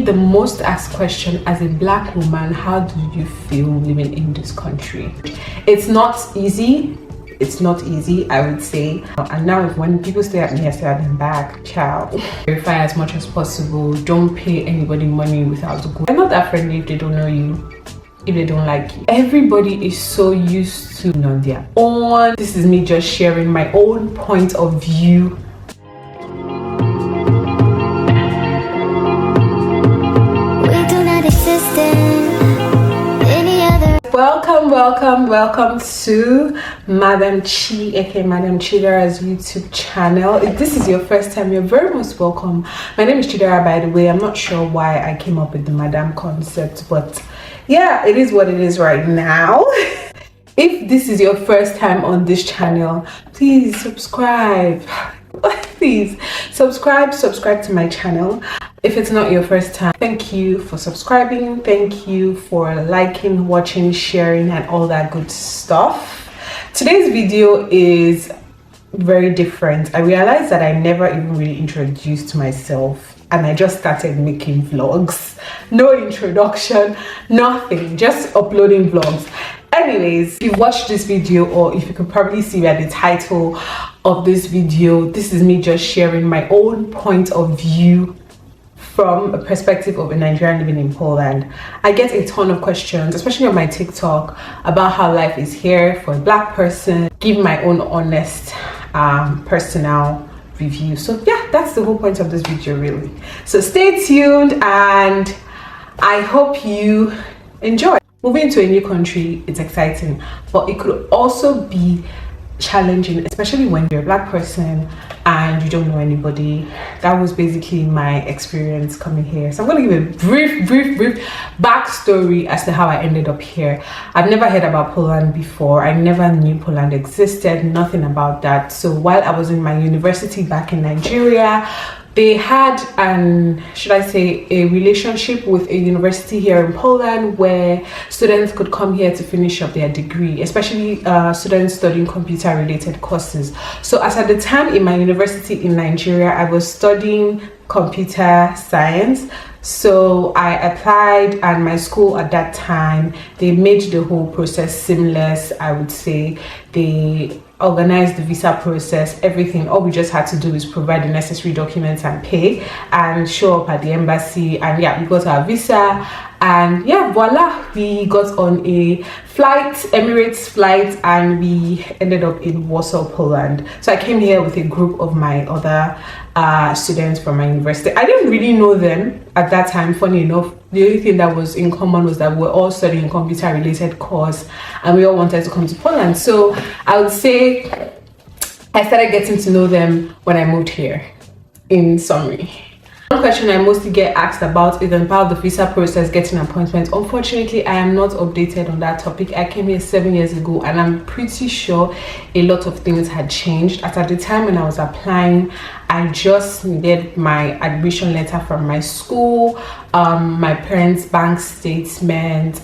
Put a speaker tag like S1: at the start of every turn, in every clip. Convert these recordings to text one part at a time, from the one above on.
S1: the most asked question as a black woman: how do you feel living in this country? It's not easy. It's not easy, I would say. And now when people stay at me, I stay at them back. Child, verify as much as possible. Don't pay anybody money without going. I'm not that friendly if they don't know you, if they don't like you. Everybody is so used to on their own. This is me just sharing my own point of view. Welcome to Madam Chi, aka Madam Chidera's YouTube channel. If this is your first time, you're very most welcome. My name is Chidera, by the way. I'm not sure why I came up with the Madam concept, but yeah, it is what it is right now. If this is your first time on this channel, please subscribe. Please subscribe to my channel. If it's not your first time, thank you for subscribing, thank you for liking, watching, sharing, and all that good stuff. Today's video is very different. I realized that I never even really introduced myself, and I just started making vlogs. No introduction, nothing, just uploading vlogs. Anyways, if you watched this video, or if you could probably see by the title of this video, this is me just sharing my own point of view from a perspective of a Nigerian living in Poland. I get a ton of questions, especially on my TikTok, about how life is here for a black person. Give my own honest personal review. So yeah, that's the whole point of this video really. So stay tuned and I hope you enjoy. Moving to a new country, it's exciting, but it could also be challenging, especially when you're a black person and you don't know anybody. That was basically my experience coming here. So I'm going to give a brief backstory as to how I ended up here. I've never heard about Poland before. I never knew Poland existed, nothing about that. So while I was in my university back in Nigeria, they had a relationship with a university here in Poland where students could come here to finish up their degree, especially students studying computer related courses. So as at the time in my university in Nigeria, I was studying computer science. So I applied, and my school at that time, they made the whole process seamless, I would say. They organized the visa process, everything. All we just had to do is provide the necessary documents and pay and show up at the embassy, and yeah, we got our visa, and yeah, voila, we got on a flight, Emirates flight, and we ended up in Warsaw, Poland. So I came here with a group of my other students from my university. I didn't really know them at that time. Funny enough, the only thing that was in common was that we're all studying computer related course and we all wanted to come to Poland. So I would say I started getting to know them when I moved here, in summary. One question I mostly get asked about is about the visa process, getting appointments. Unfortunately, I am not updated on that topic. I came here 7 years ago and I'm pretty sure a lot of things had changed. At the time when I was applying, I just needed my admission letter from my school, my parents' bank statement,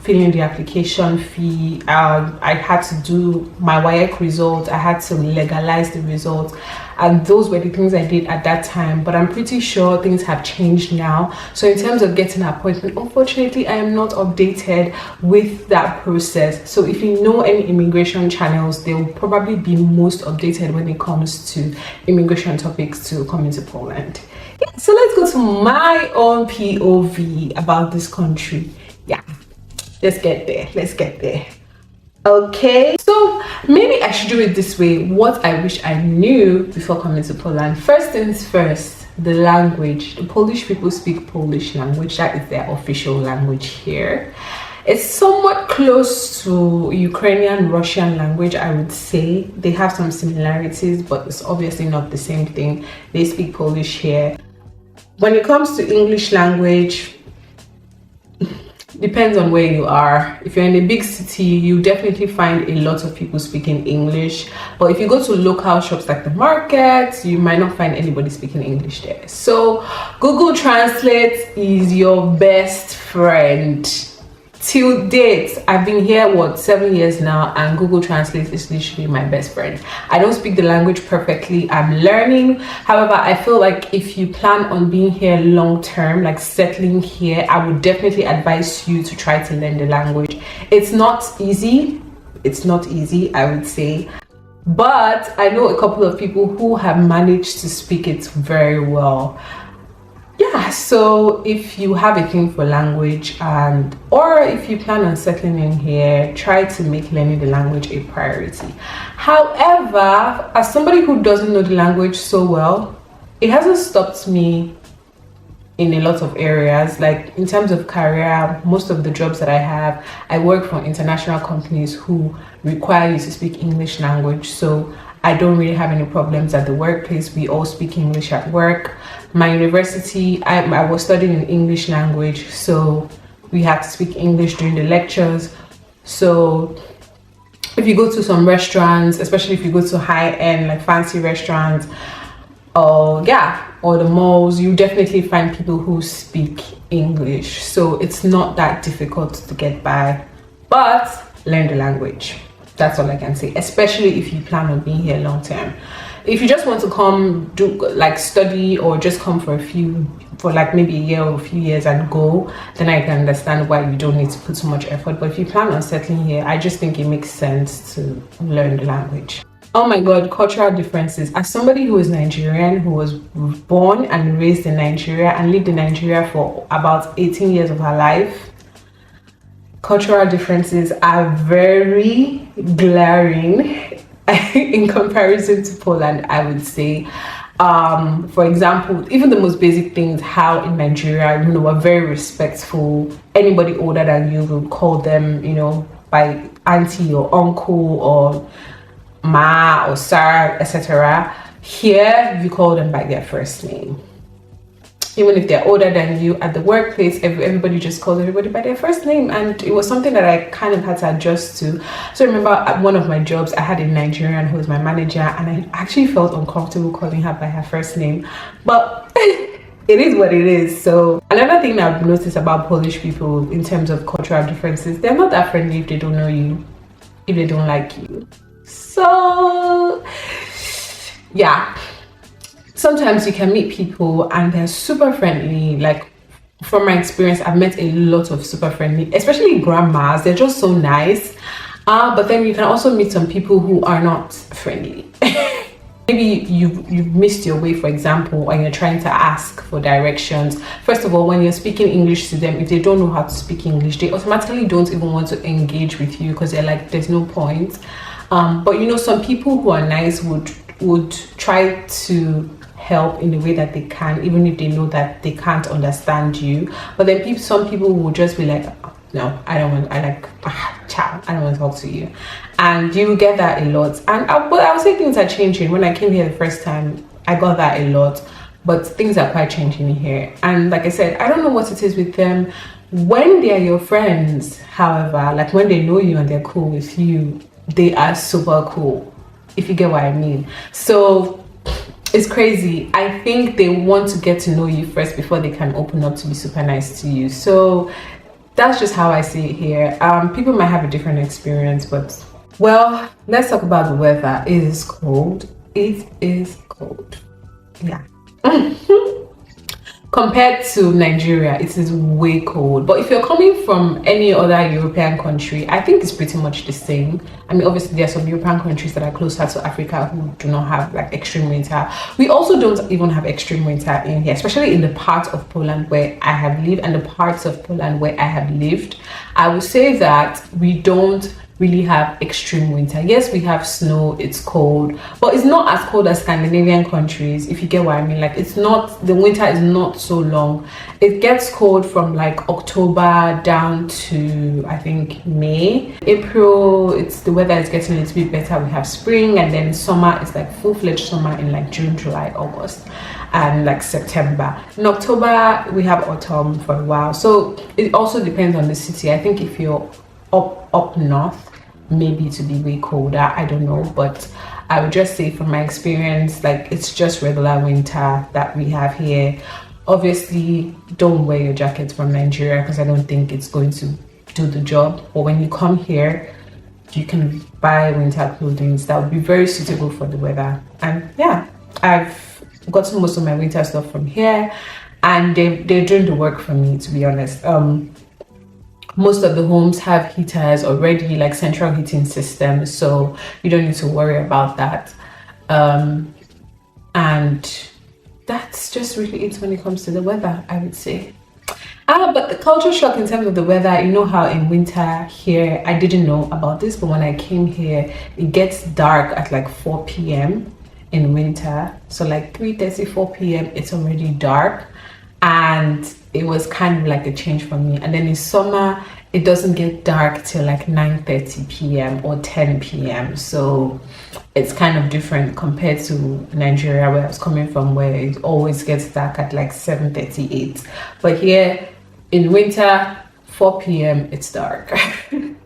S1: filling the application fee. I had to do my WAEC result. I had to legalize the result. And those were the things I did at that time, but I'm pretty sure things have changed now. So in terms of getting an appointment, unfortunately, I am not updated with that process. So if you know any immigration channels, they will probably be most updated when it comes to immigration topics to come into Poland. Yeah, so let's go to my own POV about this country. Yeah, let's get there. Okay, so maybe I should do it this way. What I wish I knew before coming to Poland. First things first, the language. The Polish people speak Polish language. That is their official language here. It's somewhat close to Ukrainian, Russian language, I would say. They have some similarities, but it's obviously not the same thing. They speak Polish here. When it comes to English language, depends on where you are. If you're in a big city, you definitely find a lot of people speaking English, but if you go to local shops like the markets, you might not find anybody speaking English there. So Google Translate is your best friend till date, I've been here, what, 7 years now, and Google Translate is literally my best friend. I don't speak the language perfectly, I'm learning. However, I feel like if you plan on being here long term, like settling here, I would definitely advise you to try to learn the language. It's not easy, I would say, but I know a couple of people who have managed to speak it very well. Yeah, so if you have a thing for language, or if you plan on settling in here, try to make learning the language a priority. However, as somebody who doesn't know the language so well, it hasn't stopped me in a lot of areas. Like in terms of career, most of the jobs that I have, I work for international companies who require you to speak English language, so I don't really have any problems at the workplace. We all speak English at work. My university, I was studying in English language, so we had to speak English during the lectures. So if you go to some restaurants, especially if you go to high-end, like fancy restaurants, or the malls, you definitely find people who speak English. So it's not that difficult to get by, but learn the language. That's all I can say, especially if you plan on being here long term. If you just want to come do like study, or just come for like maybe a year or a few years and go, then I can understand why you don't need to put so much effort. But if you plan on settling here, I just think it makes sense to learn the language. Oh my god, cultural differences. As somebody who is Nigerian, who was born and raised in Nigeria and lived in Nigeria for about 18 years of her life, cultural differences are very glaring in comparison to Poland, I would say. For example, even the most basic things, how in Nigeria, we're very respectful. Anybody older than you will call them, by auntie or uncle or ma or sir, etc. Here, you call them by their first name. Even if they're older than you at the workplace, everybody just calls everybody by their first name. And it was something that I kind of had to adjust to. So I remember at one of my jobs, I had a Nigerian who was my manager, and I actually felt uncomfortable calling her by her first name. But it is what it is. So another thing that I've noticed about Polish people in terms of cultural differences, they're not that friendly if they don't know you, if they don't like you. So yeah. Sometimes you can meet people and they're super friendly. Like from my experience, I've met a lot of super friendly, especially grandmas. They're just so nice. But then you can also meet some people who are not friendly. Maybe you've missed your way, for example, and you're trying to ask for directions. First of all, when you're speaking English to them, if they don't know how to speak English, they automatically don't even want to engage with you because they're like, there's no point. But some people who are nice would try to help in the way that they can, even if they know that they can't understand you. But then some people will just be like, no, I don't want to talk to you. And you get that a lot. And I would say things are changing. When I came here the first time, I got that a lot, but things are quite changing here. And like I said, I don't know what it is with them. When they are your friends, however, like when they know you and they're cool with you, they are super cool, if you get what I mean. So it's crazy. I think they want to get to know you first before they can open up to be super nice to you. So that's just how I see it here. People might have a different experience, but well, let's talk about the weather. It is cold. It is cold. Yeah. Compared to Nigeria, it is way cold. But if you're coming from any other European country, I think it's pretty much the same. I mean, obviously there are some European countries that are closer to Africa who do not have like extreme winter. We also don't even have extreme winter in here, especially in the part of Poland where I have lived and the parts of Poland where I have lived. I would say that we don't really have extreme winter. Yes, we have snow, it's cold, but it's not as cold as Scandinavian countries, if you get what I mean. Like the winter is not so long. It gets cold from like October down to I think May. April, the weather is getting a little bit better. We have spring, and then summer is like full-fledged summer in like June, July, August, and like September. In October we have autumn for a while. So it also depends on the city. I think if you're up north, maybe to be way colder, I don't know, but I would just say from my experience, like it's just regular winter that we have here. Obviously don't wear your jackets from Nigeria because I don't think it's going to do the job. But when you come here, you can buy winter clothing that would be very suitable for the weather. And yeah, I've gotten most of my winter stuff from here, and they're doing the work for me, to be honest. Most of the homes have heaters already, like central heating systems, so you don't need to worry about that. And that's just really it when it comes to the weather, I would say. But the culture shock in terms of the weather, you know how in winter here, I didn't know about this, but when I came here, it gets dark at like 4 p.m. in winter. So like 3:30, 4 p.m. it's already dark. And it was kind of like a change for me. And then in summer, it doesn't get dark till like 9:30 p.m. or 10 p.m. So it's kind of different compared to Nigeria, where I was coming from, where it always gets dark at like 7:38. But here in winter, 4 p.m. it's dark.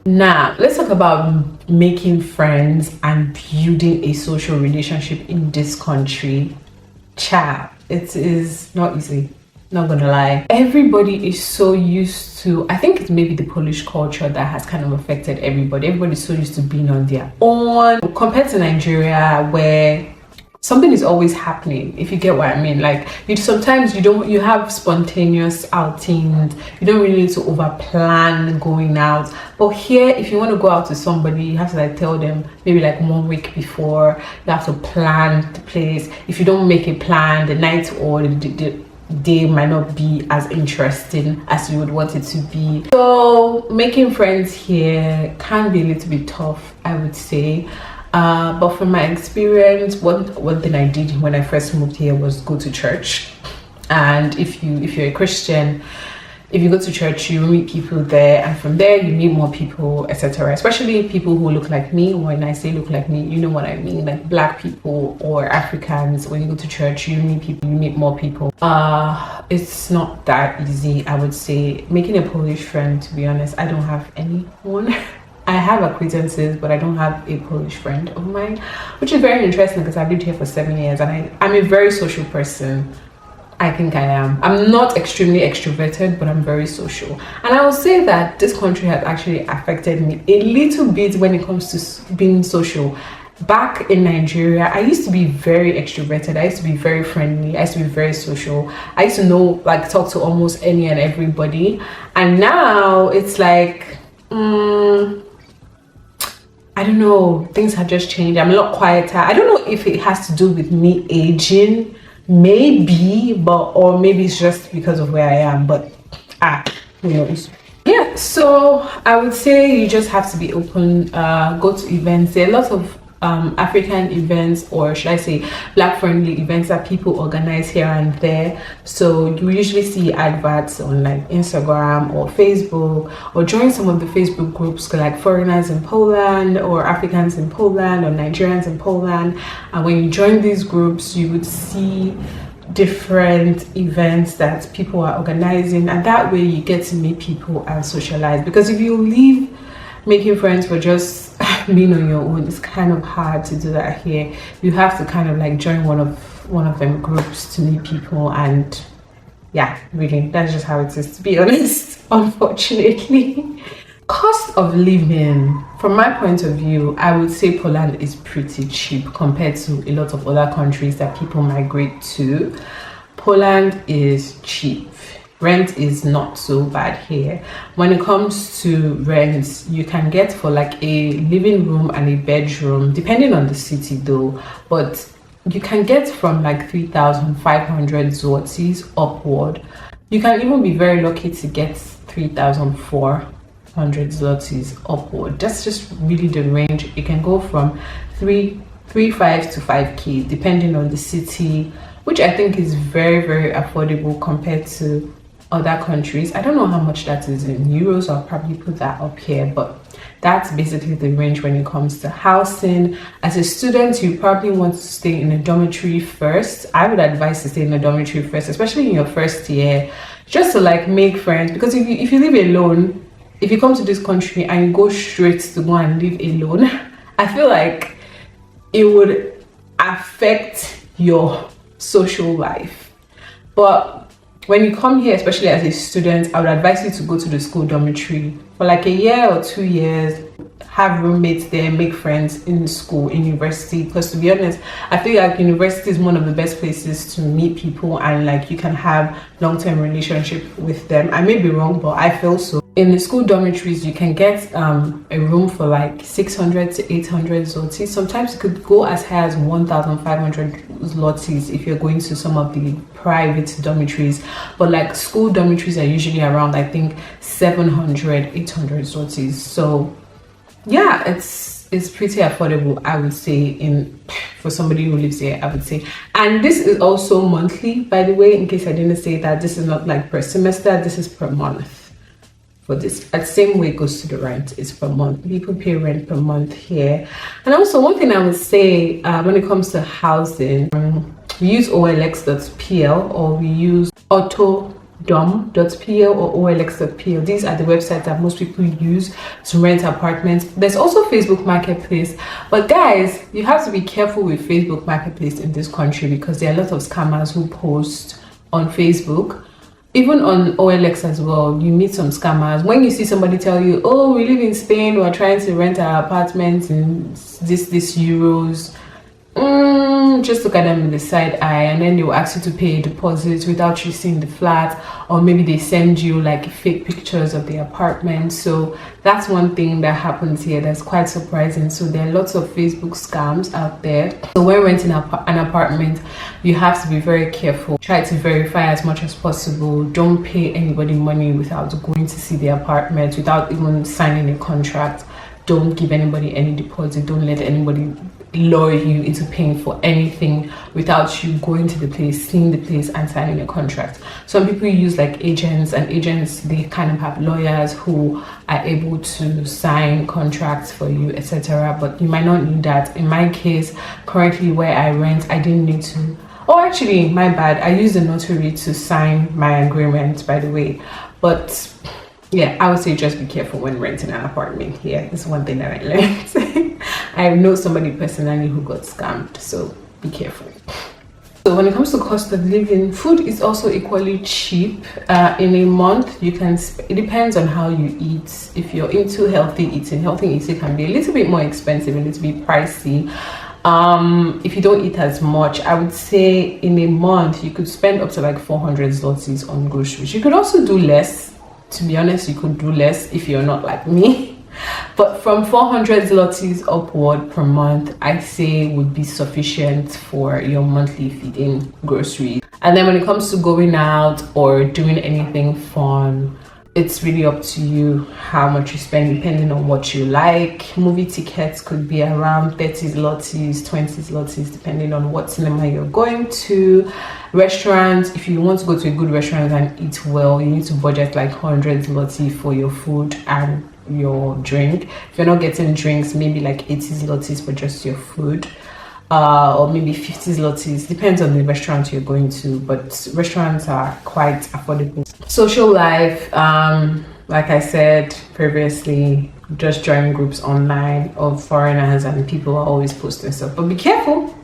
S1: Now, let's talk about making friends and building a social relationship in this country. Ciao. It is not easy. Not gonna lie, everybody is so used to, I think it's maybe the Polish culture that has kind of affected everybody. Everybody's so used to being on their own compared to Nigeria, where something is always happening, if you get what I mean. Like, sometimes you have spontaneous outings, you don't really need to over plan going out. But here, if you want to go out with somebody, you have to like tell them maybe like 1 week before. You have to plan the place. If you don't make a plan, the night or the day might not be as interesting as you would want it to be. So making friends here can be a little bit tough, I would say. But from my experience, one thing I did when I first moved here was go to church. And if you're a Christian, if you go to church, you meet people there, and from there you meet more people, etc. Especially people who look like me. When I say look like me, you know what I mean, like Black people or Africans. When you go to church, you meet people, you meet more people. It's not that easy, I would say. Making a Polish friend, to be honest, I don't have anyone. I have acquaintances, but I don't have a Polish friend of mine, which is very interesting because I've lived here for 7 years, and I'm a very social person. I think I am. I'm not extremely extroverted, but I'm very social. And I will say that this country has actually affected me a little bit when it comes to being social. Back in Nigeria, I used to be very extroverted. I used to be very friendly. I used to be very social. I used to talk to almost any and everybody. And now it's like, I don't know, things have just changed. I'm a lot quieter. I don't know if it has to do with me aging, maybe, or maybe it's just because of where I am, but who knows. Yeah, so I would say you just have to be open, go to events. There are lots of African events, or should I say Black friendly events that people organize here and there. So you usually see adverts on like Instagram or Facebook, or join some of the Facebook groups like Foreigners in Poland, or Africans in Poland, or Nigerians in Poland. And when you join these groups, you would see different events that people are organizing, and that way you get to meet people and socialize. Because if you leave making friends for just being on your own, it's kind of hard to do that here. You have to kind of like join one of them groups to meet people, and yeah, really, that's just how it is, to be honest, unfortunately. Cost of living, from my point of view, I would say Poland is pretty cheap compared to a lot of other countries that people migrate to. Poland is cheap. Rent is not so bad here. When it comes to rents, you can get for like a living room and a bedroom, depending on the city though, but you can get from like 3,500 zlotys upward. You can even be very lucky to get 3,400 zlotys upward. That's just really the range. It can go from 3.5 to 5k depending on the city, which I think is very, very affordable compared to other countries. I don't know how much that is in euros. I'll probably put that up here, but that's basically the range when it comes to housing. As a student, you probably want to stay in a dormitory first. I would advise to stay in a dormitory first, especially in your first year, just to like make friends. Because if you live alone, if you come to this country and you go straight to go and live alone, I feel like it would affect your social life. But when you come here, especially as a student, I would advise you to go to the school dormitory for like a year or 2 years. Have roommates there, make friends in school, in university, because to be honest, I feel like university is one of the best places to meet people, and like you can have long-term relationship with them. I may be wrong, but I feel so. In the school dormitories, you can get a room for like 600 to 800 zlotys. Sometimes it could go as high as 1,500 zlotys if you're going to some of the private dormitories, but like school dormitories are usually around, I think, 700, 800 zlotys. So yeah, it's pretty affordable, I would say, for somebody who lives here, I would say. And this is also monthly, by the way, in case I didn't say that. This is not like per semester, this is per month. For this, the same way it goes to the rent, is per month. People pay rent per month here. And also, one thing I would say when it comes to housing, we use olx.pl, or we use autodom.pl or olx.pl. These are the websites that most people use to rent apartments. There's also Facebook Marketplace, but guys, you have to be careful with Facebook Marketplace in this country, because there are a lot of scammers who post on Facebook. Even on OLX as well, you meet some scammers. When you see somebody tell you, oh, we live in Spain, we're trying to rent our apartment in this euros, just look at them with the side eye, and then they will ask you to pay a deposit without you seeing the flat, or maybe they send you like fake pictures of the apartment. So that's one thing that happens here that's quite surprising. So there are lots of Facebook scams out there. So when renting an apartment, you have to be very careful. Try to verify as much as possible. Don't pay anybody money without going to see the apartment, without even signing a contract. Don't give anybody any deposit. Don't let anybody lure you into paying for anything without you going to the place, seeing the place, and signing a contract. Some people use like agents, and agents, they kind of have lawyers who are able to sign contracts for you, etc. But you might not need that. In my case, currently where I rent, I didn't need to. Oh, actually, my bad. I used a notary to sign my agreement, by the way. But yeah, I would say just be careful when renting an apartment here. This is one thing that I learned. I know somebody personally who got scammed, so be careful. So when it comes to cost of living, food is also equally cheap. In a month, you can, it depends on how you eat. If you're into healthy eating can be a little bit more expensive, a little bit pricey. If you don't eat as much, I would say in a month, you could spend up to like 400 zlotys on groceries. You could also do less. To be honest, you could do less if you're not like me. But from 400 zlotys upward per month, I say would be sufficient for your monthly feeding groceries. And then when it comes to going out or doing anything fun, it's really up to you how much you spend, depending on what you like. Movie tickets could be around 30 zlotys, 20 zlotys, depending on what cinema you're going to. Restaurants, if you want to go to a good restaurant and eat well, you need to budget like 100 zloty for your food and your drink. If you're not getting drinks, maybe like 80 zlotys for just your food, or maybe 50 zlotys, depends on the restaurant you're going to, but restaurants are quite affordable. Social life, like I said previously, just join groups online of foreigners, and people are always posting stuff, but be careful.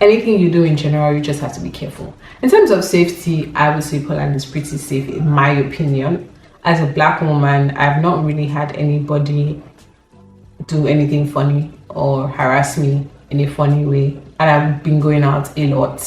S1: Anything you do in general, you just have to be careful. In terms of safety, I would say Poland is pretty safe, in my opinion. As a black woman, I've not really had anybody do anything funny or harass me in a funny way, and I've been going out a lot.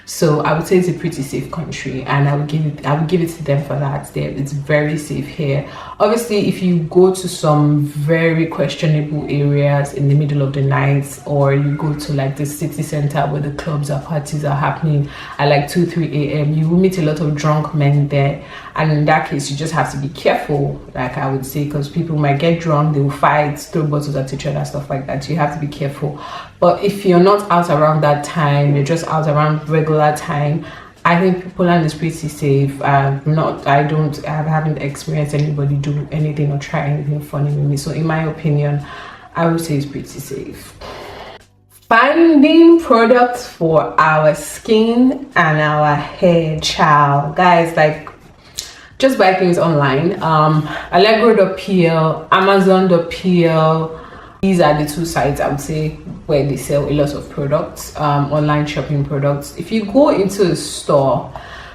S1: So I would say it's a pretty safe country, and I would give it to them for that. It's very safe here. Obviously, if you go to some very questionable areas in the middle of the night, or you go to like the city center where the clubs or parties are happening at like 2-3 a.m., you will meet a lot of drunk men there. And in that case, you just have to be careful, like I would say, because people might get drunk, they will fight, throw bottles at each other, stuff like that. So you have to be careful. But if you're not out around that time, you're just out around regular time, I think Poland is pretty safe. I haven't experienced anybody do anything or try anything funny with me. So in my opinion, I would say it's pretty safe. Finding products for our skin and our hair, child. Guys, like, just buy things online. Allegro.pl, Amazon.pl. These are the two sites I would say where they sell a lot of products, online shopping products. If you go into a store,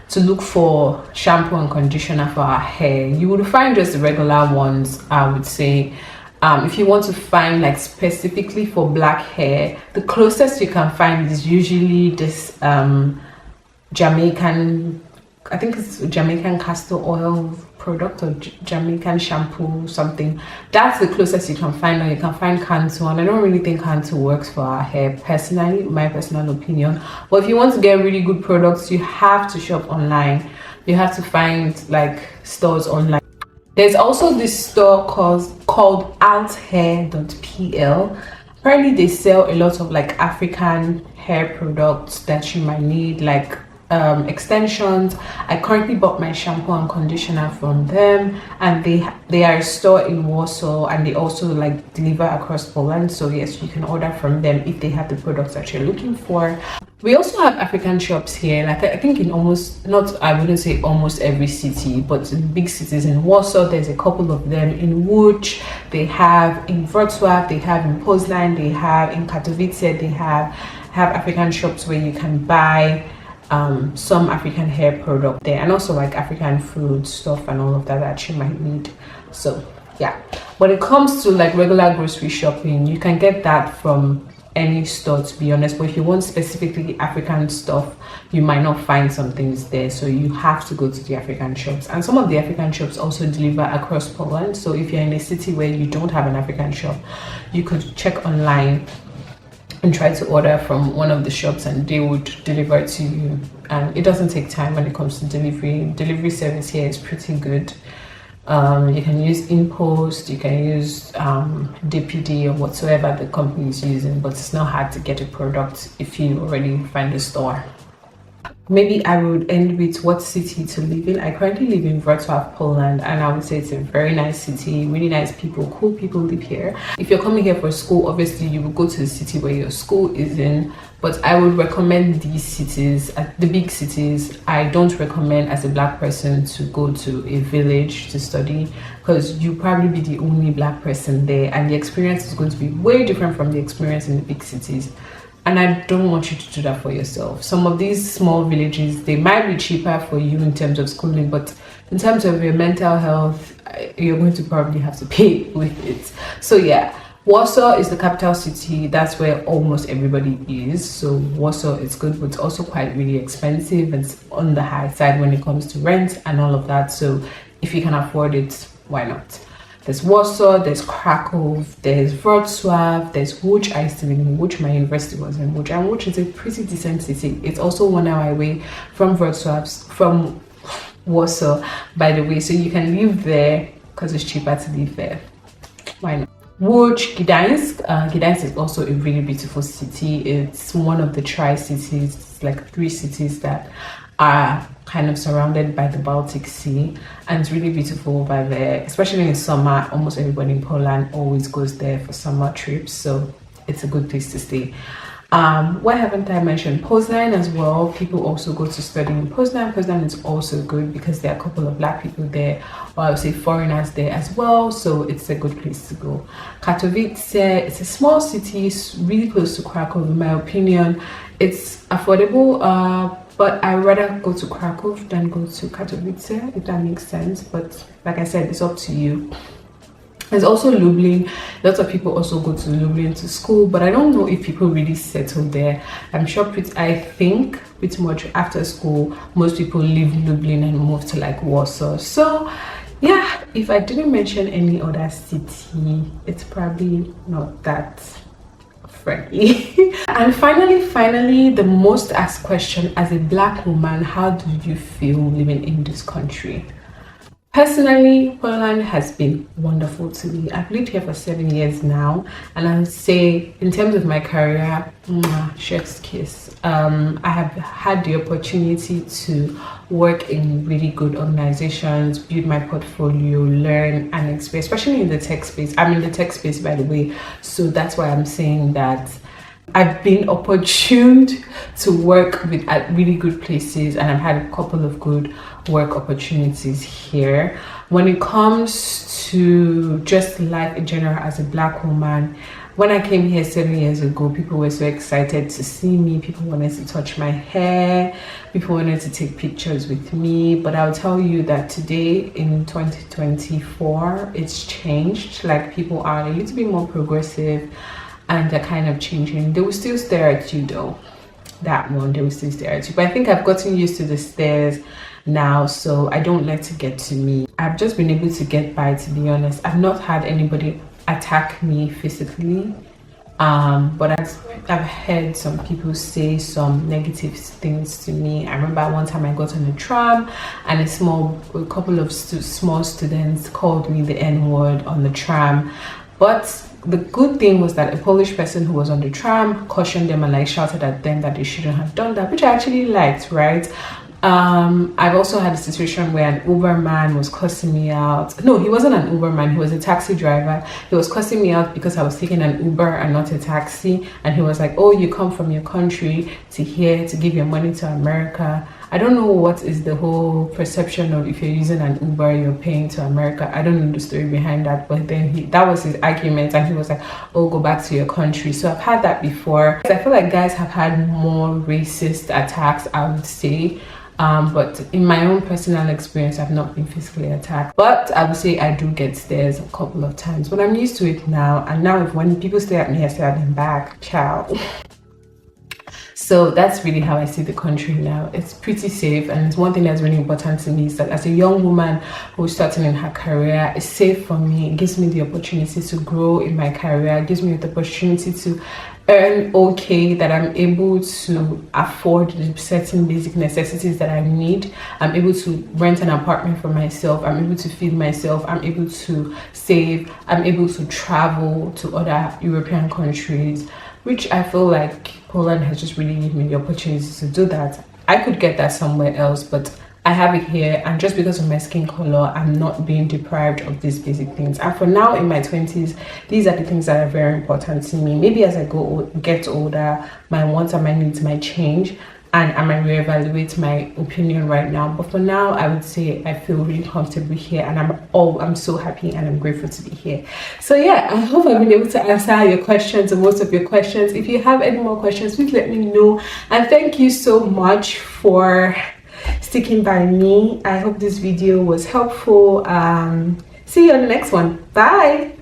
S1: to look for shampoo and conditioner for our hair, you would find just the regular ones, I would say. If you want to find like specifically for black hair, the closest you can find is usually this Jamaican, I think it's Jamaican castor oil product, or Jamaican shampoo something. That's the closest you can find. Or you can find Cantu, and I don't really think Cantu works for our hair personally, my personal opinion. But if you want to get really good products, you have to shop online. You have to find like stores online. There's also this store called althair.pl. Apparently they sell a lot of like African hair products that you might need, like extensions. I currently bought my shampoo and conditioner from them, and they are a store in Warsaw, and they also like deliver across Poland. So yes, you can order from them if they have the products that you're looking for. We also have African shops here, like I think in almost, not, I wouldn't say almost every city, but in big cities. In Warsaw there's a couple of them. In Łódź they have, in Wrocław they have, in Poznań they have, in Katowice they have African shops where you can buy some African hair product there, and also like African food stuff and all of that that you might need. So yeah, when it comes to like regular grocery shopping, you can get that from any store, to be honest. But if you want specifically African stuff, you might not find some things there, so you have to go to the African shops. And some of the African shops also deliver across Poland, so if you're in a city where you don't have an African shop, you could check online and try to order from one of the shops, and they would deliver it to you. And it doesn't take time when it comes to delivery service here is pretty good. You can use InPost, you can use DPD or whatsoever the company is using, but it's not hard to get a product if you already find a store. Maybe I would end with what city to live in. I currently live in Wrocław, Poland, and I would say it's a very nice city, really nice people, cool people live here. If you're coming here for school, obviously you will go to the city where your school is in, but I would recommend these cities, the big cities. I don't recommend as a black person to go to a village to study, because you'll probably be the only black person there, and the experience is going to be way different from the experience in the big cities. And I don't want you to do that for yourself. Some of these small villages, they might be cheaper for you in terms of schooling, but in terms of your mental health, you're going to probably have to pay with it. So yeah, Warsaw is the capital city. That's where almost everybody is. So Warsaw is good, but it's also quite really expensive. It's on the high side when it comes to rent and all of that. So if you can afford it, why not? There's Warsaw, there's Krakow, there's Wrocław, there's Łódź. I used to live in Łódź. My university was in Łódź, and Łódź is a pretty decent city. It's also 1 hour away from from Warsaw, by the way. So you can live there because it's cheaper to live there. Why not? Łódź, Gdańsk. Gdańsk is also a really beautiful city. It's one of the tri-cities. It's like 3 cities that are kind of surrounded by the Baltic Sea, and it's really beautiful over there, especially in summer. Almost everybody in Poland always goes there for summer trips, so it's a good place to stay. Why haven't I mentioned Poznań as well? People also go to study in Poznań. Poznań is also good because there are a couple of black people there, or I would say foreigners there as well, so it's a good place to go. Katowice, it's a small city, it's really close to Krakow in my opinion. It's affordable, but I'd rather go to Krakow than go to Katowice, if that makes sense. But like I said, it's up to you. There's also Lublin. Lots of people also go to Lublin to school, but I don't know if people really settle there. I'm sure I think pretty much after school, most people leave Lublin and move to like Warsaw. So yeah, if I didn't mention any other city, it's probably not that friendly. And finally, the most asked question as a black woman: how do you feel living in this country? Personally, Poland has been wonderful to me. I've lived here for 7 years now, and I would say in terms of my career, chef's kiss. I have had the opportunity to work in really good organizations, build my portfolio, learn and experience, especially in the tech space. I'm in the tech space, by the way, so that's why I'm saying that I've been opportuned to work at really good places, and I've had a couple of good work opportunities here. When it comes to just life in general as a black woman, when I came here 7 years ago, people were so excited to see me. People wanted to touch my hair. People wanted to take pictures with me. But I'll tell you that today in 2024, it's changed. Like, people are a little bit more progressive and they're kind of changing. They will still stare at you though. That one, they will still stare at you. But I think I've gotten used to the stares now, so I don't let it get to me. I've just been able to get by, to be honest. I've not had anybody attack me physically, but I've heard some people say some negative things to me. I remember one time I got on a tram and a couple of small students called me the N-word on the tram. But the good thing was that a Polish person who was on the tram cautioned them and like shouted at them that they shouldn't have done that, which I actually liked, right? I've also had a situation where an Uber man was cussing me out. No, he wasn't an Uber man, he was a taxi driver. He was cussing me out because I was taking an Uber and not a taxi, and he was like, oh, you come from your country to here to give your money to America. I don't know what is the whole perception of if you're using an Uber, you're paying to America. I don't know the story behind that, but then that was his argument, and he was like, oh, go back to your country. So I've had that before. I feel like guys have had more racist attacks, I would say. But in my own personal experience, I've not been physically attacked. But I would say I do get stares a couple of times, but I'm used to it now. And now when people stare at me, I stare at them back. Ciao. So that's really how I see the country now. It's pretty safe, and it's one thing that's really important to me is that as a young woman who's starting in her career, it's safe for me. It gives me the opportunity to grow in my career. It gives me the opportunity to earn okay, that I'm able to afford the certain basic necessities that I need. I'm able to rent an apartment for myself. I'm able to feed myself. I'm able to save. I'm able to travel to other European countries, which I feel like Poland has just really given me the opportunity to do that. I could get that somewhere else, but I have it here, and just because of my skin color, I'm not being deprived of these basic things. And for now, in my 20s, these are the things that are very important to me. Maybe as I get older, my wants and my needs might change, and I might reevaluate my opinion right now. But for now, I would say I feel really comfortable here, and I'm so happy and I'm grateful to be here. So yeah, I hope I've been able to answer your questions or most of your questions. If you have any more questions, please let me know. And thank you so much for sticking by me. I hope this video was helpful. See you on the next one. Bye.